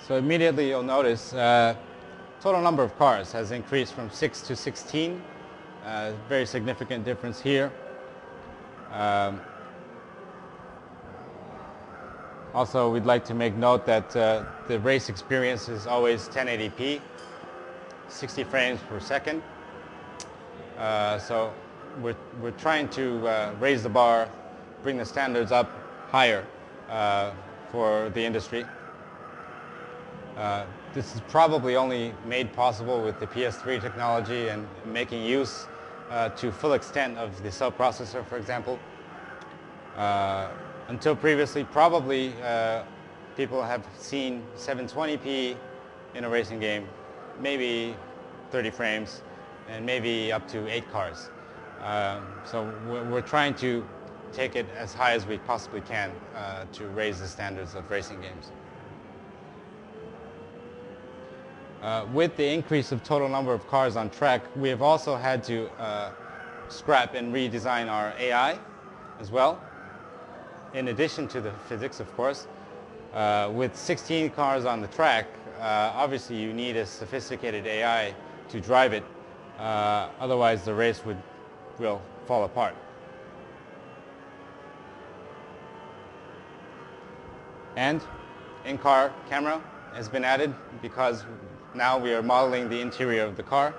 So immediately you'll notice total number of cars has increased from 6 to 16. Very significant difference here. Also, we'd like to make note that the race experience is always 1080p, 60 frames per second. So we're trying to raise the bar, bring the standards up higher for the industry. This is probably only made possible with the PS3 technology and making use to full extent of the cell processor, for example. Until previously, probably people have seen 720p in a racing game, maybe 30 frames, and maybe up to 8 cars. So we're trying to take it as high as we possibly can to raise the standards of racing games. With the increase of total number of cars on track, we have also had to scrap and redesign our AI as well, in addition to the physics, of course. With 16 cars on the track, obviously you need a sophisticated AI to drive it, otherwise the race will fall apart. And in-car camera has been added because now we are modeling the interior of the car.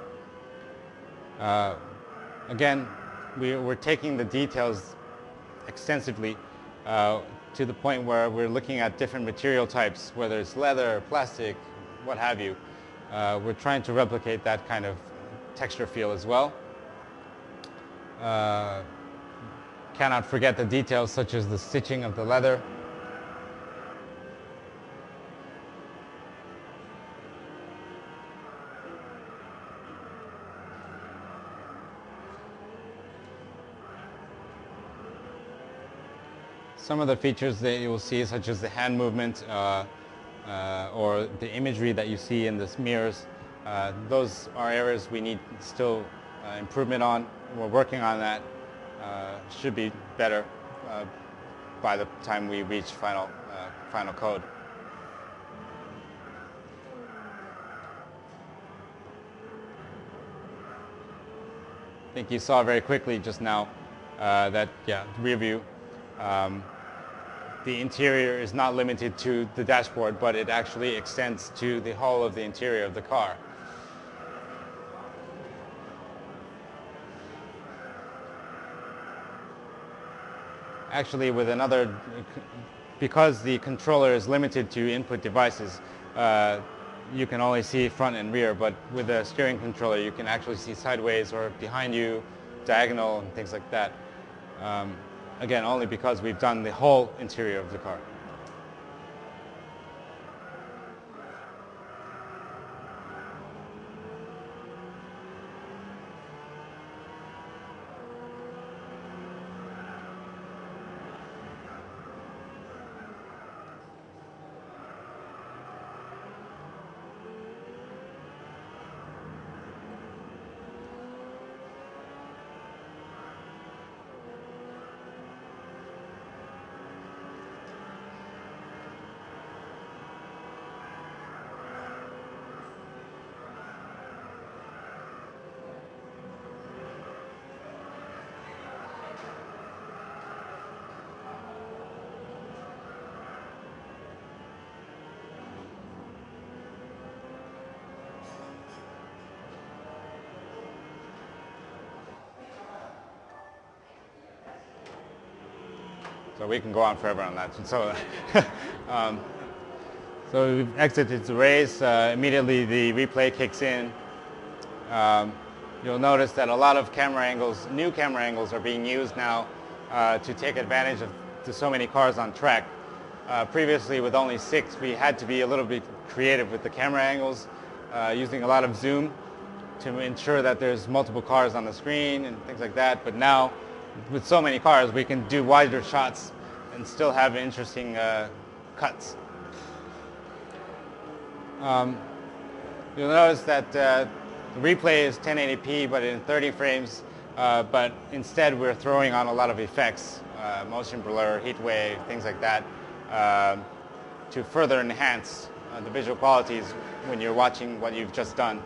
Again, we're taking the details extensively to the point where we're looking at different material types, whether it's leather, plastic, what have you. We're trying to replicate that kind of texture feel as well. Cannot forget the details such as the stitching of the leather. Some of the features that you will see, such as the hand movement or the imagery that you see in the mirrors, those are areas we need still improvement on. We're working on that. Should be better by the time we reach final code. I think you saw very quickly just now that, rear view. The interior is not limited to the dashboard, but it actually extends to the whole of the interior of the car. Actually, with another, because the controller is limited to input devices, you can only see front and rear, but with a steering controller you can actually see sideways or behind you, diagonal, and things like that. Again, only because we've done the whole interior of the car. So we can go on forever on that. So, so we've exited the race. Immediately the replay kicks in. You'll notice that a lot of camera angles, new camera angles, are being used now to take advantage of so many cars on track. Previously, with only 6, we had to be a little bit creative with the camera angles, using a lot of zoom to ensure that there's multiple cars on the screen and things like that. But now, with so many cars, we can do wider shots and still have interesting cuts. You'll notice that the replay is 1080p, but in 30 frames. But instead, we're throwing on a lot of effects, motion blur, heat wave, things like that, to further enhance the visual qualities when you're watching what you've just done.